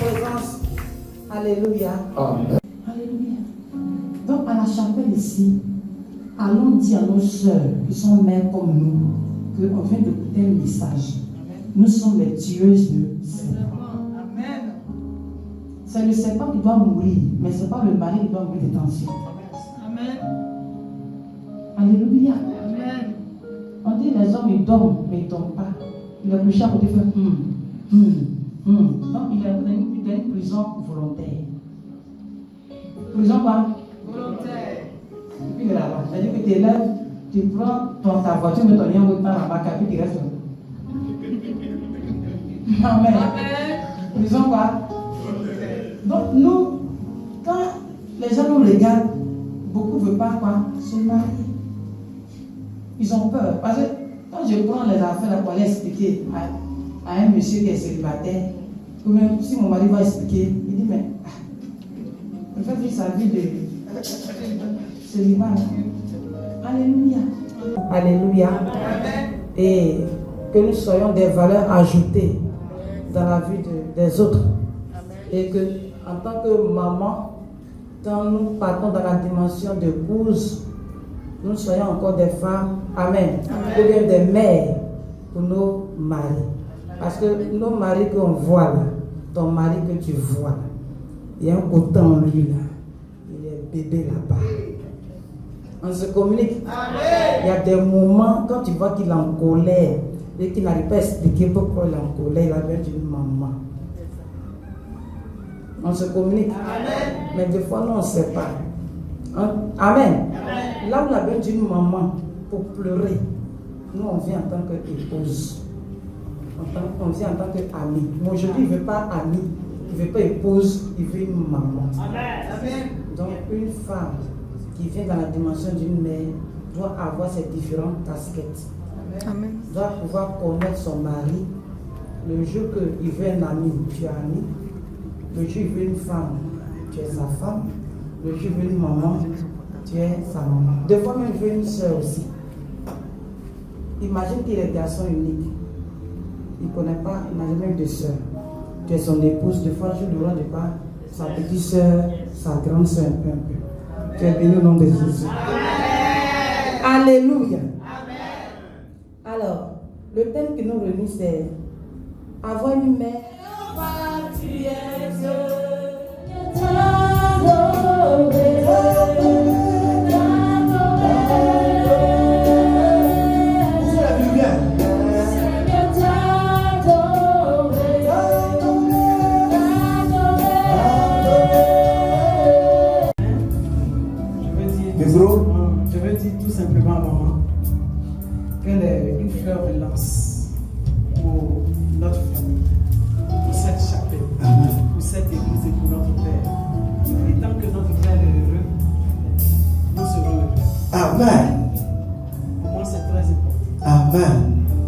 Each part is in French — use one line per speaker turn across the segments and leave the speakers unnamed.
présence. Alléluia.
Amen.
Alléluia. Donc, à la chapelle ici, allons dire à nos sœurs qui sont mères comme nous qu'on vient d'écouter un message. Nous sommes les tueuses de serpents.
Amen.
C'est le serpent qui doit mourir, mais ce n'est pas le mari qui doit mourir de tension.
Amen.
Alléluia.
Amen.
On dit les hommes ils dorment, mais ils ne dorment pas. Il est couché à côté, il fait Donc il est dans une prison volontaire. Prison quoi?
Volontaire.
Et puis il est là-bas. C'est-à-dire que tu élèves, tu prends ta voiture, mais ton lien au temps là-bas, et puis tu restes là. Amen.
Amen.
Prison quoi? Donc nous, quand les gens nous regardent, beaucoup ne veulent pas quoi? Se marier. Ils ont peur. Parce que quand je prends les affaires là pour aller expliquer à un monsieur qui est célibataire, ou même si mon mari va expliquer, il dit mais il fait vivre sa vie de célibat. Alléluia. Alléluia. Et que nous soyons des valeurs ajoutées dans la vie des autres. Et que en tant que maman, quand nous partons dans la dimension d'épouse, nous soyons encore des femmes, amen, ou bien des mères pour nos maris. Parce que nos maris qu'on voit là, ton mari que tu vois, il y a un côté en lui là, il est bébé là-bas. On se communique. Il y a des moments quand tu vois qu'il est en colère et qu'il n'arrive pas à expliquer pourquoi il est en colère, il a besoin d'une maman. On se communique. Mais des fois, nous, on ne sait pas. Amen. Là où on a besoin d'une maman pour pleurer, nous, on vient en tant qu'épouse. On vient en tant qu'ami. Mais aujourd'hui, il ne veut pas ami, il ne veut pas épouse, il veut une maman.
Amen.
Donc, une femme qui vient dans la dimension d'une mère doit avoir ces différentes casquettes.
Amen.
Doit pouvoir connaître son mari. Le jour qu'il veut un ami, tu es ami. Le jour il veut une femme, tu es sa femme. Le jour il veut une maman, tu es sa maman. Des fois même il veut une soeur aussi. Imagine qu'il est garçon unique. Il ne connaît pas, imagine même deux soeurs. Tu es son épouse, des fois je lui rends de pas sa petite soeur, sa grande soeur un peu. Tu es béni au nom de Jésus. Amen. Alléluia. Amen. Alors, le thème qui nous réunit c'est avoir une mère. Tu es Dieu, que t'adorer. Je veux dire tout simplement à maman qu'elle est une fleur de lance pour notre famille, pour cette chapelle, pour cette église et pour notre Père. Et tant que notre Père est heureux, nous serons heureux.
Amen.
Pour moi, c'est très important.
Amen.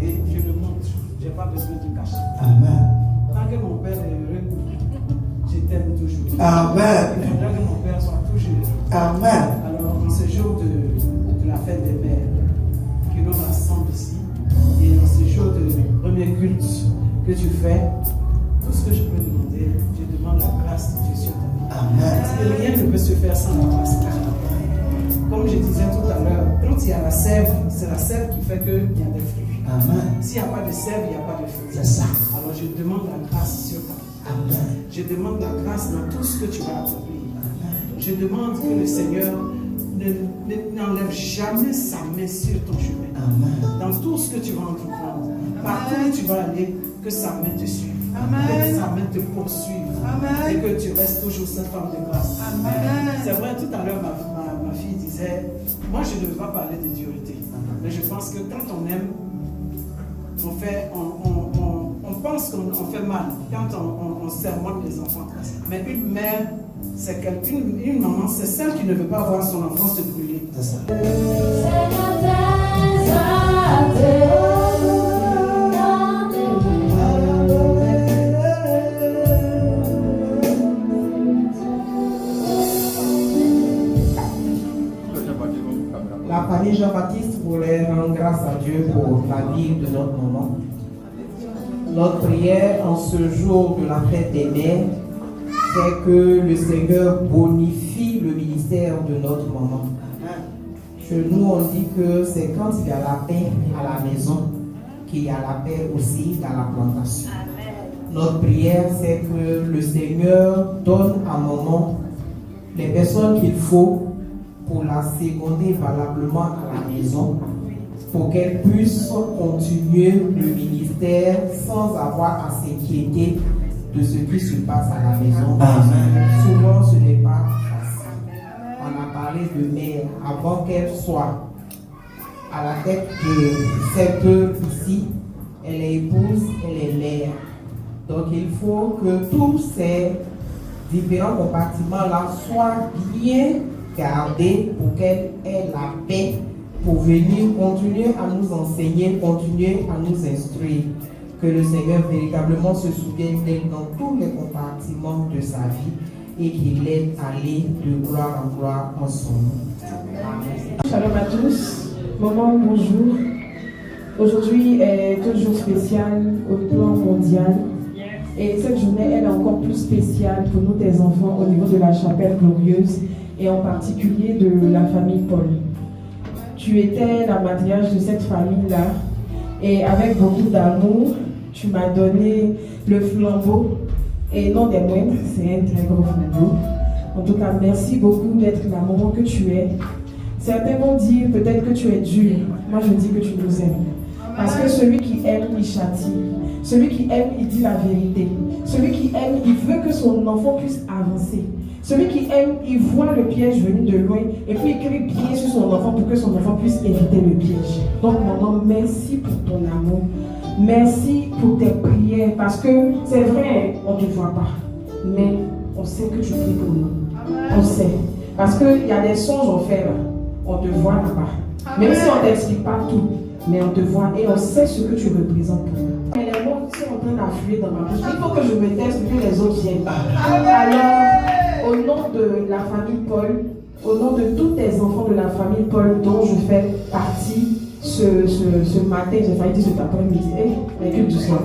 Et je le montre, je n'ai pas besoin de cacher.
Amen.
Tant que mon Père est heureux, je t'aime toujours.
Amen.
Il faudra que mon Père soit toujours heureux.
Amen.
Alors, en ce jour de la fête des mères, que l'on rassemble ici, et en ce jour de premier culte que tu fais, tout ce que je peux demander, je demande la grâce de Dieu sur ta vie.
Amen.
Parce que rien ne peut se faire sans la grâce. Comme je disais tout à l'heure, quand il y a la sève, c'est la sève qui fait qu'il y a des fruits.
Amen.
S'il n'y a pas de sève, il n'y a pas de fruits.
C'est ça.
Alors je demande la grâce sur ta vie.
Amen.
Je demande la grâce dans tout ce que tu vas accomplir.
Amen.
Je demande que le Seigneur n'enlève jamais sa main sur ton chemin.
Amen.
Dans tout ce que tu vas entreprendre, partout où tu vas aller, que sa main te suive.
Amen.
Que sa main te poursuive.
Amen.
Et que tu restes toujours cette femme de grâce.
Amen.
C'est vrai, tout à l'heure, ma fille disait, moi je ne veux pas parler de dureté. Mais je pense que quand on aime, on pense qu'on fait mal quand on sermonne les enfants. Mais une mère, c'est une maman, c'est celle qui ne veut pas voir son enfant se brûler.
C'est ça.
La famille Jean-Baptiste voulait rendre grâce à Dieu pour la vie de notre maman. Notre prière en ce jour de la fête des mères, c'est que le Seigneur bonifie le ministère de notre maman. Chez nous, on dit que c'est quand il y a la paix à la maison qu'il y a la paix aussi dans la plantation. Notre prière, c'est que le Seigneur donne à maman les personnes qu'il faut pour la seconder valablement à la maison, pour qu'elle puisse continuer le ministère sans avoir à s'inquiéter de ce qui se passe à la maison.
Amen.
Souvent, ce n'est pas facile. On a parlé de mère avant qu'elle soit à la tête de cette œuvre ici. Elle est épouse, elle est mère. Donc, il faut que tous ces différents compartiments-là soient bien gardés pour qu'elle ait la paix pour venir continuer à nous enseigner, continuer à nous instruire. Que le Seigneur véritablement se souvienne d'elle dans tous les compartiments de sa vie et qu'il l'aide à aller de gloire en gloire en son nom. Amen.
Shalom à tous. Maman, bonjour. Aujourd'hui est un jour spécial au plan mondial. Et cette journée, elle est encore plus spéciale pour nous, tes enfants, au niveau de la chapelle glorieuse et en particulier de la famille Paul. Tu étais la matriarche de cette famille-là et avec beaucoup d'amour, tu m'as donné le flambeau et non des moindres, c'est un très gros flambeau. En tout cas, merci beaucoup d'être la maman que tu es. Certains vont dire peut-être que tu es dur. Moi, je dis que tu nous aimes. Parce que celui qui aime, il châtie. Celui qui aime, il dit la vérité. Celui qui aime, il veut que son enfant puisse avancer. Celui qui aime, il voit le piège venir de loin et puis il crie bien sur son enfant pour que son enfant puisse éviter le piège. Donc, maman, merci pour ton amour. Merci pour tes prières. Parce que c'est vrai, on ne te voit pas. Mais on sait que tu pries pour nous. On sait. Parce qu'il y a des songes en fait là. On te voit là-bas. Même si on ne t'explique pas tout. Mais on te voit et on sait ce que tu représentes pour nous. Mais les mots sont en train d'affluer dans ma bouche. Il faut que je me taise pour que les autres viennent. Alors, au nom de la famille Paul, au nom de tous tes enfants de la famille Paul dont je fais partie ce matin, j'ai failli dire cet après-midi, les cultes du soir.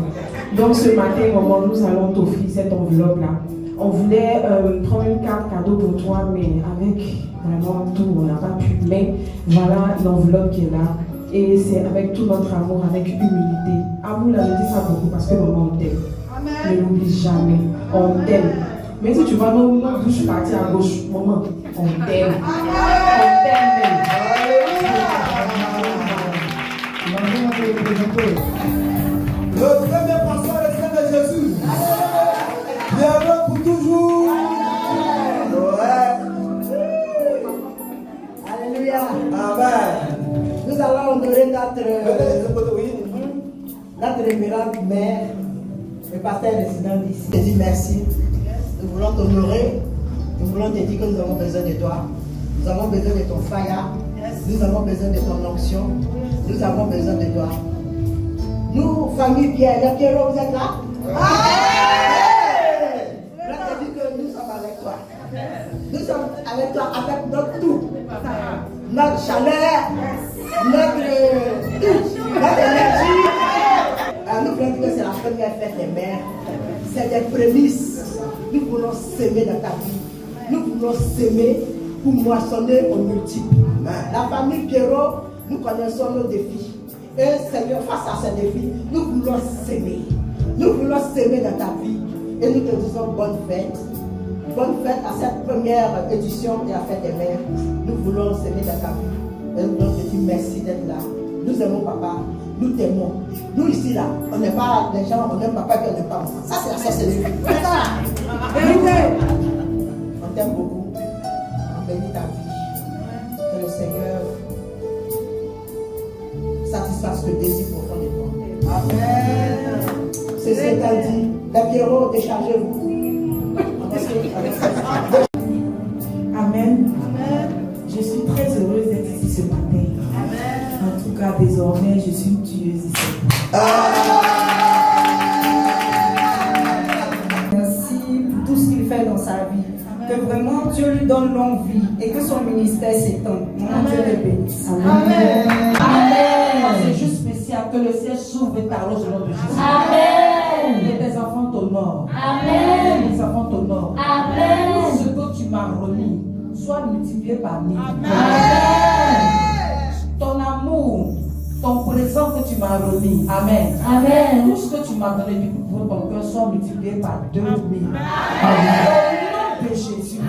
Donc ce matin, maman, nous allons t'offrir cette enveloppe-là. On voulait prendre une carte cadeau pour toi, mais avec vraiment tout, on n'a pas pu. Mais voilà l'enveloppe qui est là. Et c'est avec tout notre amour, avec humilité. Amour, là, je dis ça beaucoup parce que maman, on t'aime. Ne l'oublie jamais. On t'aime. Mais si tu vois nos bouches partir à gauche, maman, on t'aime. On t'aime même.
Le premier pasteur est le Seigneur Jésus. Bienvenue pour toujours.
Alléluia.
Amen.
Nous allons honorer notre révérende mère, le pasteur résident d'ici. Je dis merci. Nous voulons t'honorer. Nous voulons te dire que nous avons besoin de toi. Nous avons besoin de ton fire. Nous avons besoin de ton onction. Nous avons besoin de toi. Nous, famille Pierre, Pierrot, vous êtes là? Je te dis que nous sommes avec toi. Nous sommes avec toi avec notre tout. Notre chaleur, notre tout, notre énergie. Nous voulons dire que c'est la première fête des mères. C'est des prémices. Nous voulons s'aimer dans ta vie. Nous voulons s'aimer pour moissonner au multiple. La famille Pierrot, nous connaissons nos défis. Et Seigneur, face à ces défis, nous voulons s'aimer. Nous voulons s'aimer dans ta vie. Et nous te disons bonne fête. Bonne fête à cette première édition de la fête des mères. Nous voulons s'aimer dans ta vie. Et nous voulons te dire merci d'être là. Nous aimons papa. Nous t'aimons. Nous ici là, on n'est pas des gens, on aime papa et on n'aime pas maman. Ça c'est la sorcellerie. C'est ça. On t'aime beaucoup. On bénit ta vie. Que le Seigneur satisfasse le désir profond de toi. Amen. C'est ce qu'il a dit. Les Pierrots, déchargez-vous.
Amen. Je suis très heureuse d'être ici ce matin. En tout cas, désormais, je suis tueuse ici.
Merci pour tout ce qu'il fait dans sa vie. Que vraiment Dieu lui donne longue vie et que son ministère s'étende. Mon Dieu le bénisse.
Amen. Amen. C'est juste spécial que le ciel s'ouvre et parle au nom de Jésus. Amen. Et tes enfants t'honorent. Amen. Les enfants t'honorent. Amen. multiplié par 1000. Ton amour, ton présent que tu m'as remis. Amen.
Amen.
Tout ce que tu m'as donné du pour ton cœur soit multiplié par 2000. Au nom de Jésus.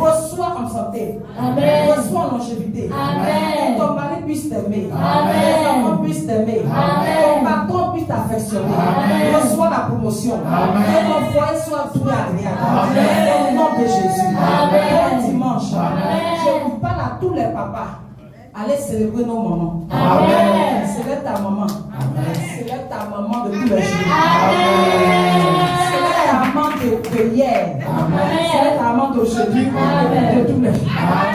Reçois en santé.
Amen.
Reçois en longévité.
Amen.
Ton mari puisse t'aimer.
Amen.
Tes enfants puissent t'aimer.
Amen.
Ton patron puisse t'affectionner.
Amen.
Reçois la promotion. Que ton foyer soit tout agréable. Au nom de Jésus.
Amen.
Bon dimanche.
Amen.
Je vous parle à tous les papas. Allez célébrer nos mamans.
Amen.
Célèbre ta maman. Célèbre ta maman de tous les jours.
Amen.
Célèbre ta maman de hier. Célèbre ta maman d'aujourd'hui. De tous les jours.